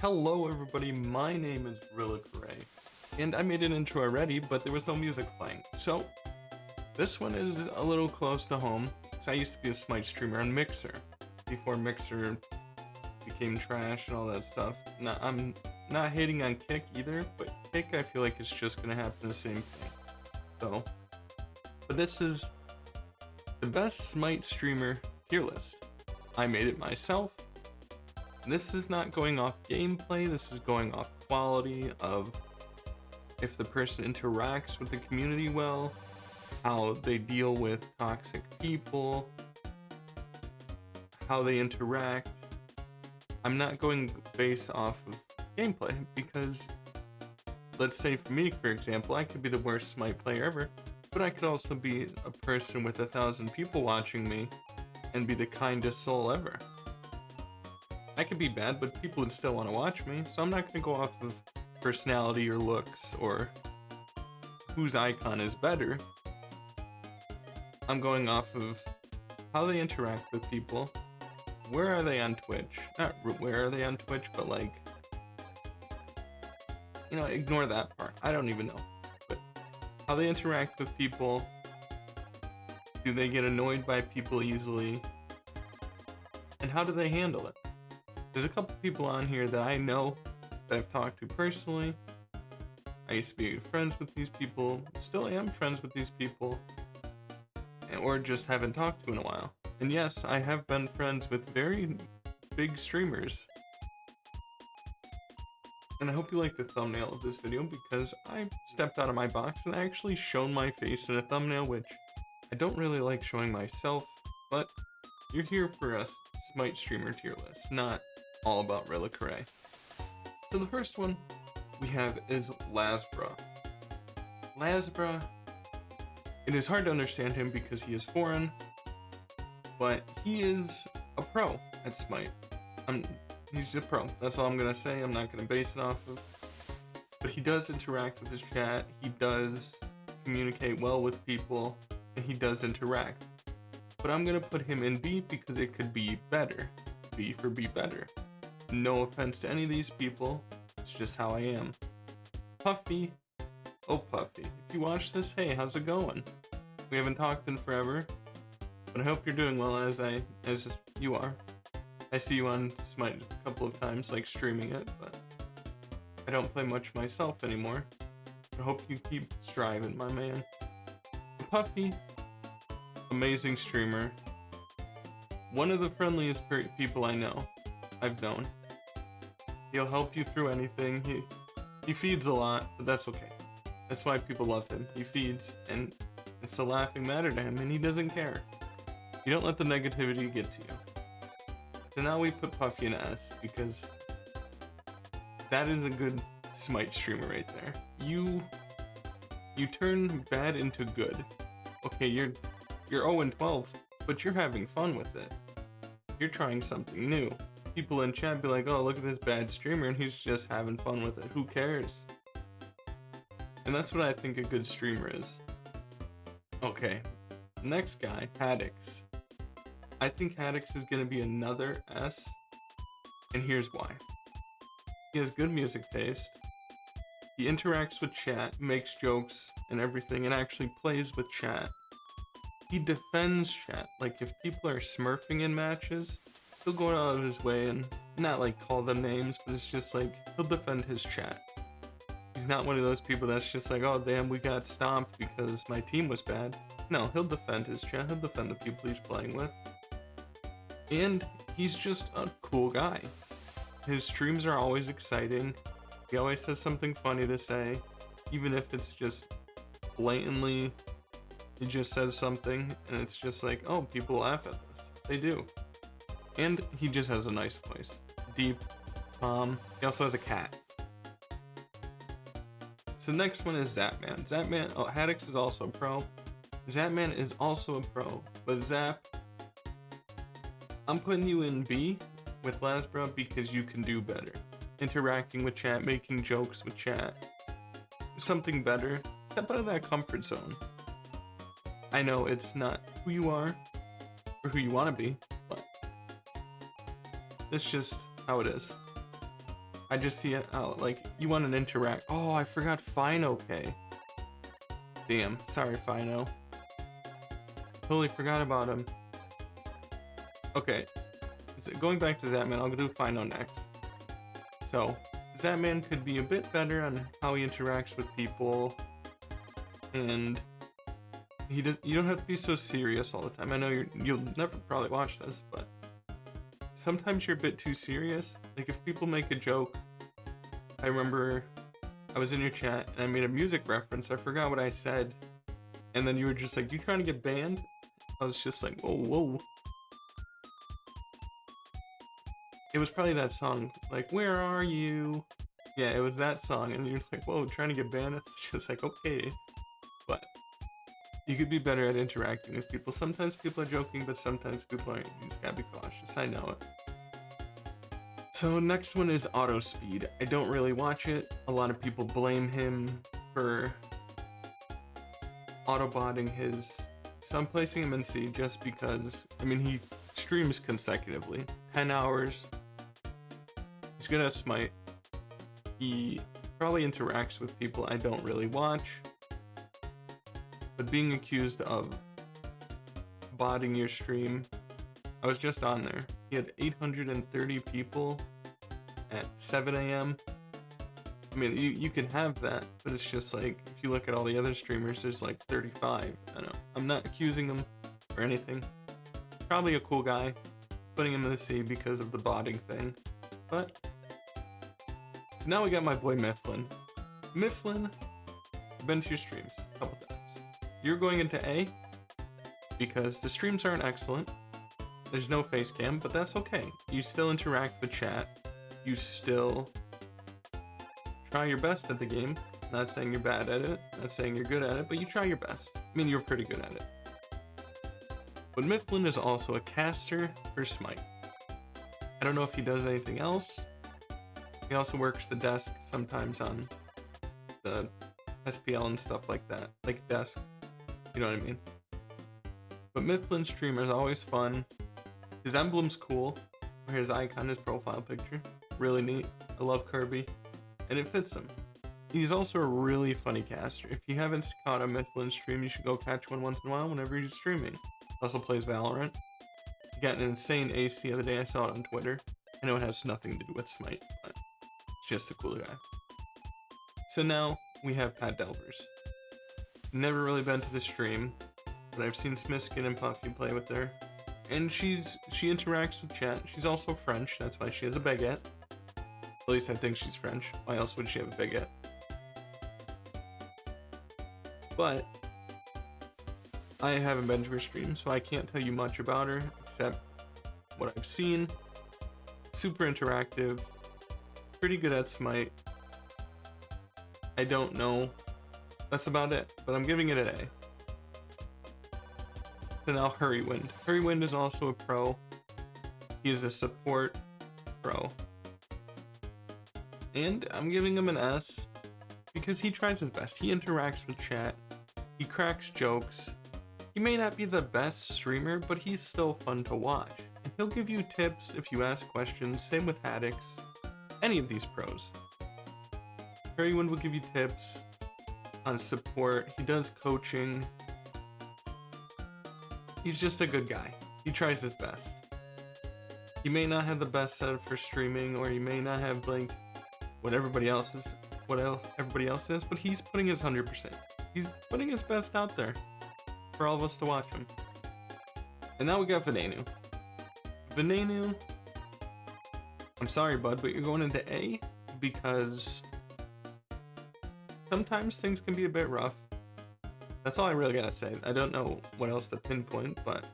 Hello everybody, my name is RillaKurai, and I made an intro already, but there was no music playing. So, this one is a little close to home, because I used to be a SMITE streamer on Mixer, before Mixer became trash and all that stuff. Now, I'm not hating on Kick either, but Kick I feel like it's just gonna happen the same thing. So, but this is the best SMITE streamer tier list. I made it myself. This is not going off gameplay, this is going off quality of if the person interacts with the community well, how they deal with toxic people, how they interact. I'm not going based off of gameplay because, let's say for me, for example, I could be the worst Smite player ever, but I could also be a person with 1,000 people watching me and be the kindest soul ever. I could be bad, but people would still want to watch me, so I'm not going to go off of personality or looks or whose icon is better. I'm going off of how they interact with people. Where are they on Twitch? Not where are they on Twitch, but like, ignore that part. I don't even know. But how they interact with people. Do they get annoyed by people easily? And how do they handle it? There's a couple people on here that I know that I've talked to personally. I used to be friends with these people, still am friends with these people, or just haven't talked to in a while. And yes, I have been friends with very big streamers. And I hope you like the thumbnail of this video because I stepped out of my box and I actually shown my face in a thumbnail, which I don't really like showing myself, but you're here for a SMITE streamer tier list, not all about RillaKurai. So the first one we have is Lasbra. Lasbra, it is hard to understand him because he is foreign, but he is a pro at SMITE. He's a pro, that's all I'm gonna say. I'm not gonna base it off of, but he does interact with his chat, he does communicate well with people, and he does interact. But I'm gonna put him in B because it could be better. B for be better. No offense to any of these people, it's just how I am. Puffy. Oh Puffy, if you watch this, hey, how's it going? We haven't talked in forever, but I hope you're doing well as you are. I see you on Smite a couple of times, like streaming it, but I don't play much myself anymore. I hope you keep striving, my man. Puffy, amazing streamer. One of the friendliest people I've known. He'll help you through anything. He feeds a lot, but that's okay. That's why people love him. He feeds, and it's a laughing matter to him, and he doesn't care. You don't let the negativity get to you. So now we put Puffy in S, because that is a good Smite streamer right there. You turn bad into good. Okay, you're 0-12, but you're having fun with it. You're trying something new. People in chat be like, oh, look at this bad streamer, and he's just having fun with it. Who cares? And that's what I think a good streamer is. Okay, next guy, Haddix. I think Haddix is gonna be another S, and here's why. He has good music taste. He interacts with chat, makes jokes and everything, and actually plays with chat. He defends chat. Like if people are smurfing in matches, he'll go out of his way and not like call them names, but it's just like he'll defend his chat. He's not one of those people that's just like, oh damn, we got stomped because my team was bad. No, he'll defend his chat, he'll defend the people he's playing with. And he's just a cool guy. His streams are always exciting. He always has something funny to say, even if it's just blatantly, he just says something and it's just like, oh, people laugh at this. They do. And he just has a nice voice. Deep, calm. He also has a cat. So next one is Zapman. Zapman, oh, Haddix is also a pro. Zapman is also a pro, but Zap, I'm putting you in B with Lasbra because you can do better. Interacting with chat, making jokes with chat. Something better. Step out of that comfort zone. I know it's not who you are or who you want to be, but it's just how it is. I just see it out, like, you want an interact. Oh, I forgot Fino, okay. Damn, sorry, Fino. Totally forgot about him. Okay, so going back to Zatman, I'll do Fino next. So, Zatman could be a bit better on how he interacts with people, and you don't have to be so serious all the time. I know you'll never probably watch this, but sometimes you're a bit too serious. Like if people make a joke, I remember I was in your chat and I made a music reference. I forgot what I said, and then you were just like, "You trying to get banned?" I was just like, "Whoa, whoa." It was probably that song, like, "Where are you?" Yeah, it was that song, and you're like, "Whoa, trying to get banned?" It's just like, okay, but you could be better at interacting with people. Sometimes people are joking, but sometimes people aren't. You just gotta be cautious. I know it. So next one is Auto Speed. I don't really watch it. A lot of people blame him for autobotting his. So I'm placing him in C just because, I mean, he streams consecutively, 10 hours. He's good at Smite. He probably interacts with people I don't really watch. But being accused of botting your stream, I was just on there. He had 830 people at 7 a.m. I mean, you can have that, but it's just like, if you look at all the other streamers, there's like 35. I know. I'm not accusing him or anything. Probably a cool guy. Putting him in the C because of the botting thing. But, so now we got my boy Mifflin. Mifflin, I've been to your streams a couple times. You're going into A because the streams aren't excellent. There's no face cam, but that's okay. You still interact with chat. You still try your best at the game. Not saying you're bad at it, not saying you're good at it, but you try your best. I mean, you're pretty good at it. But Mifflin is also a caster for Smite. I don't know if he does anything else. He also works the desk sometimes on the SPL and stuff like that, like desk, you know what I mean? But Mifflin's streamer is always fun. His emblem's cool, or his icon, his profile picture, really neat. I love Kirby, and it fits him. He's also a really funny caster. If you haven't caught a Mifflin stream, you should go catch one once in a while whenever he's streaming. Also plays Valorant. He got an insane ace the other day, I saw it on Twitter. I know it has nothing to do with Smite, but it's just a cool guy. So now, we have Pat Delvers. Never really been to the stream, but I've seen Smiskin and Puffy play with her. And she interacts with chat. She's also French, that's why she has a baguette. At least I think she's French. Why else would she have a baguette? But I haven't been to her stream, so I can't tell you much about her, except what I've seen. Super interactive, pretty good at Smite. I don't know. That's about it, but I'm giving it an A. So now Hurrywind. Hurrywind is also a pro. He is a support pro. And I'm giving him an S because he tries his best. He interacts with chat. He cracks jokes. He may not be the best streamer, but he's still fun to watch. And he'll give you tips if you ask questions. Same with Haddix. Any of these pros. Hurrywind will give you tips on support. He does coaching. He's just a good guy. He tries his best. He may not have the best setup for streaming, or he may not have like what everybody else is, but he's putting his 100%. He's putting his best out there for all of us to watch him. And now we got Venenu. Venenu, I'm sorry, bud, but you're going into A because sometimes things can be a bit rough. That's all I really gotta say. I don't know what else to pinpoint, but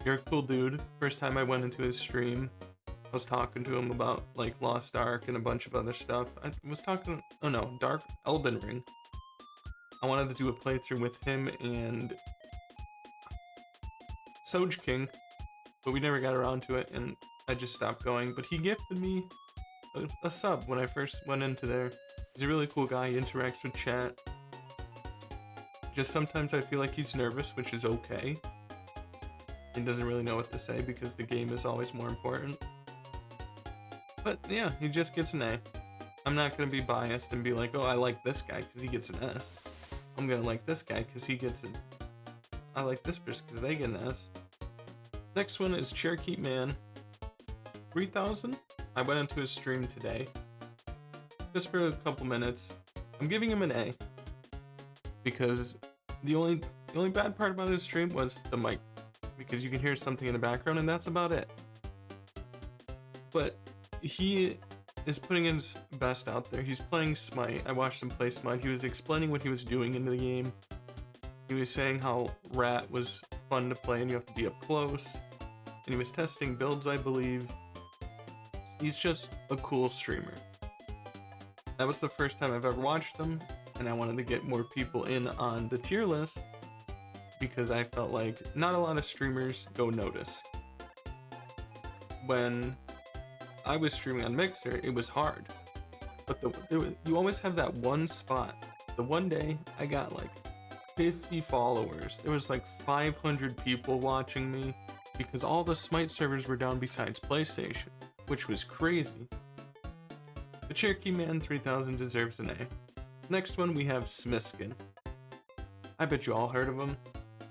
you're a cool dude. First time I went into his stream, I was talking to him about like Lost Ark and a bunch of other stuff. I was talking, oh no, Elden Ring. I wanted to do a playthrough with him and Soj King, but we never got around to it and I just stopped going. But he gifted me a sub when I first went into there. He's a really cool guy. He interacts with chat. Just sometimes I feel like he's nervous, which is okay. He doesn't really know what to say because the game is always more important. But yeah, he just gets an A. I'm not gonna be biased and be like, oh, I like this guy because he gets an S. I'm gonna like this guy because he gets an. I like this person because they get an S. Next one is Cherokee Man 3000. I went into his stream today, just for a couple minutes. I'm giving him an A because the only bad part about his stream was the mic, because you can hear something in the background and that's about it. But he is putting his best out there. He's playing Smite. I watched him play Smite. He was explaining what he was doing in the game. He was saying how Rat was fun to play and you have to be up close. And he was testing builds, I believe. He's just a cool streamer. That was the first time I've ever watched him, and I wanted to get more people in on the tier list because I felt like not a lot of streamers go noticed. When I was streaming on Mixer, it was hard, but you always have that one spot. The one day I got like 50 followers. There was like 500 people watching me because all the Smite servers were down besides PlayStation, which was crazy. The Cherokee Man 3000 deserves an A. Next one we have Smiskin. I bet you all heard of him.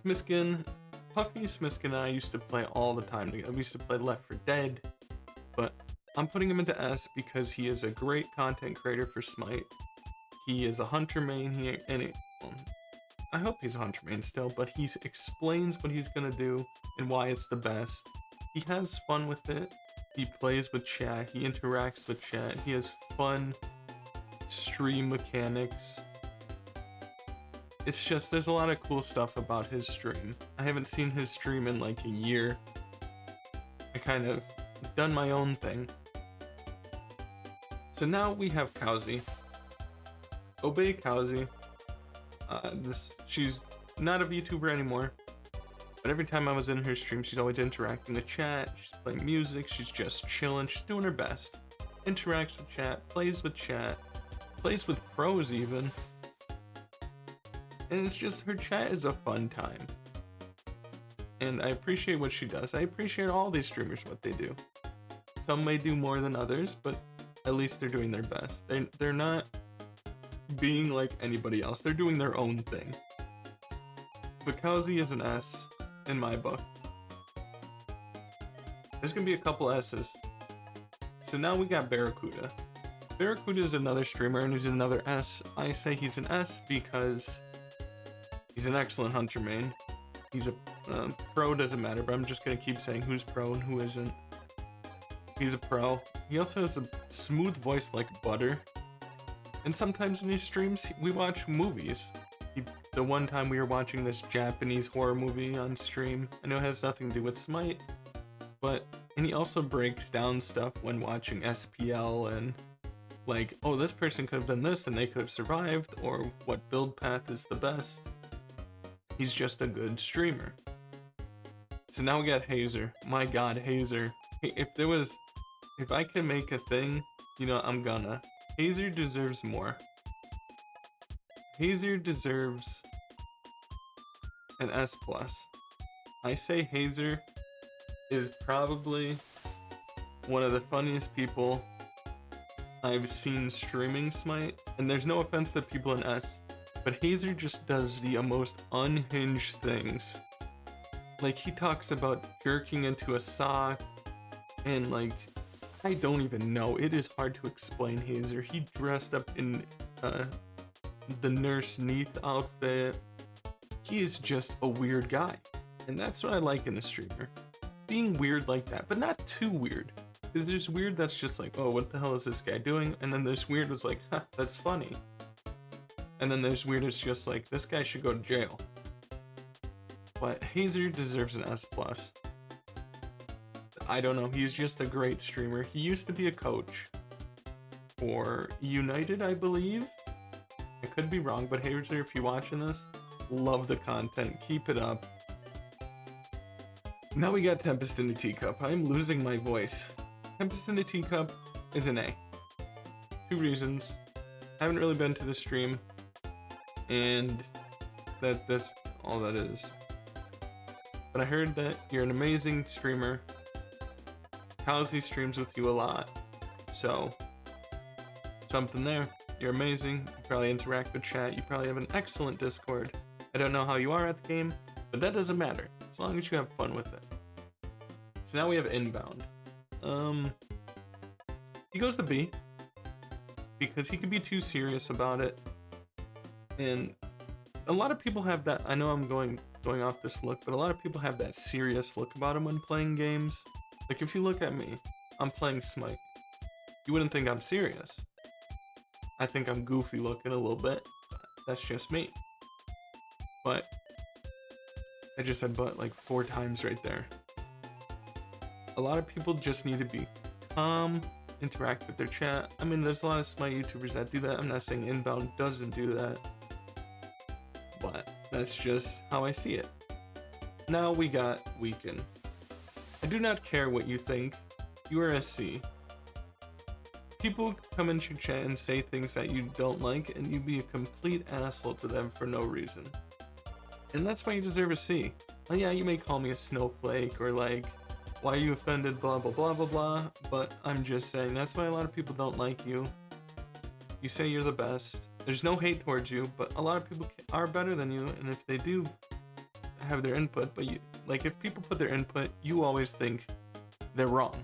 Smiskin, Puffy, Smiskin and I used to play all the time together. We used to play Left 4 Dead, but I'm putting him into S because he is a great content creator for Smite. He is a hunter main here, and I hope he's a hunter main still, but he explains what he's gonna do and why it's the best. He has fun with it. He plays with chat, he interacts with chat, he has fun stream mechanics. It's just, there's a lot of cool stuff about his stream. I haven't seen his stream in like a year. I kind of done my own thing. So now we have Kowzy. Obey Kowzy. She's not a VTuber anymore. But every time I was in her stream, she's always interacting with chat, she's playing music, she's just chilling, she's doing her best. Interacts with chat, plays with pros even. And it's just, her chat is a fun time. And I appreciate what she does. I appreciate all these streamers, what they do. Some may do more than others, but at least they're doing their best. They're not being like anybody else, they're doing their own thing. But Kowzy is an S in my book. There's gonna be a couple S's. So now we got Barracuda. Barracuda is another streamer and he's another S. I say he's an S because he's an excellent hunter main. He's a pro, doesn't matter, but I'm just gonna keep saying who's pro and who isn't. He's a pro. He also has a smooth voice like butter. And sometimes in his streams, we watch movies. The one time we were watching this Japanese horror movie on stream, I know it has nothing to do with Smite, and he also breaks down stuff when watching SPL and like, oh, this person could have done this and they could have survived, or what build path is the best. He's just a good streamer. So now we got Hazer. My god, Hazer. If I can make a thing, you know, I'm gonna. Hazer deserves more. Hazer deserves an S+. I say Hazer is probably one of the funniest people I've seen streaming Smite, and there's no offense to people in S, but Hazer just does the most unhinged things. Like, he talks about jerking into a sock, and like, I don't even know. It is hard to explain Hazer. He dressed up in the Nurse Neath outfit. He is just a weird guy, and that's what I like in a streamer. Being weird like that, but not too weird. Because there's weird that's just like, oh, what the hell is this guy doing? And then there's weird that's like, huh, that's funny. And then there's weird that's just like, this guy should go to jail. But Hazer deserves an S+. I don't know, he's just a great streamer. He used to be a coach for United, I believe. I could be wrong, but Hazer, if you're watching this, love the content, keep it up. Now we got Tempest in the Teacup. I'm losing my voice. Tempest in the Teacup is an A. 2 reasons. Haven't really been to the stream, and that's all that is. But I heard that you're an amazing streamer. Kowzy streams with you a lot. So, something there. You're amazing. You probably interact with chat. You probably have an excellent Discord. I don't know how you are at the game, but that doesn't matter as long as you have fun with it. So now we have inbound. He goes to B because he can be too serious about it, and a lot of people have that. I know I'm going off this look, but a lot of people have that serious look about them when playing games. Like if you look at me, I'm playing Smite. You wouldn't think I'm serious. I think I'm goofy looking a little bit. That's just me. But I just said but like 4 times right there. A lot of people just need to be calm, interact with their chat. I mean, there's a lot of Smite YouTubers that do that. I'm not saying inbound doesn't do that, but that's just how I see it. Now we got weaken. I do not care what you think. You are a C. People come into your chat and say things that you don't like, and you be a complete asshole to them for no reason. And that's why you deserve a C. Oh yeah, you may call me a snowflake, or like, why are you offended, blah blah blah blah blah, but I'm just saying that's why a lot of people don't like you. You say you're the best. There's no hate towards you, but a lot of people are better than you, and if they do have their input, but you, like if people put their input, you always think they're wrong.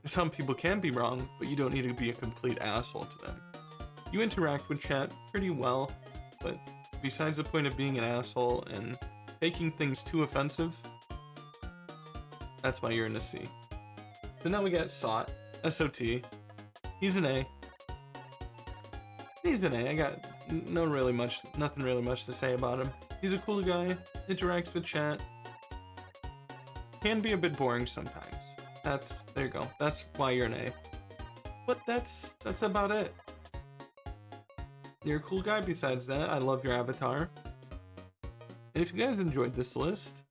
Some people can be wrong, but you don't need to be a complete asshole to them. You interact with chat pretty well, but besides the point of being an asshole and making things too offensive, that's why you're in a C. So now we got SOT, S-O-T. He's an A. He's an A. I got nothing really much to say about him. He's a cool guy, interacts with chat. Can be a bit boring sometimes. There you go. That's why you're an A. But that's about it. You're a cool guy besides that. I love your avatar. And if you guys enjoyed this list,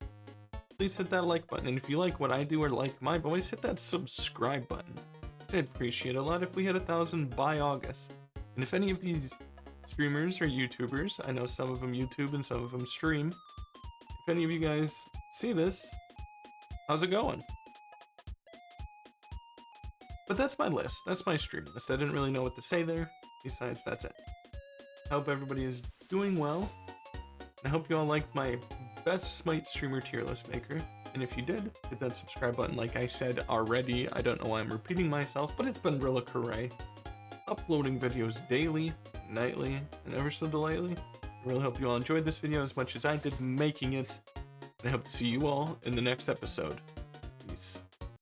please hit that like button. And if you like what I do or like my voice, hit that subscribe button. I'd appreciate it a lot if we hit 1,000 by August. And if any of these streamers or YouTubers, I know some of them YouTube and some of them stream, if any of you guys see this, how's it going? But that's my list. That's my stream list. I didn't really know what to say there. Besides, that's it. I hope everybody is doing well. I hope you all liked my best Smite streamer tier list maker. And if you did, hit that subscribe button like I said already. I don't know why I'm repeating myself, but it's been RillaKurai. Uploading videos daily, nightly, and ever so delightly. I really hope you all enjoyed this video as much as I did making it. And I hope to see you all in the next episode. Peace.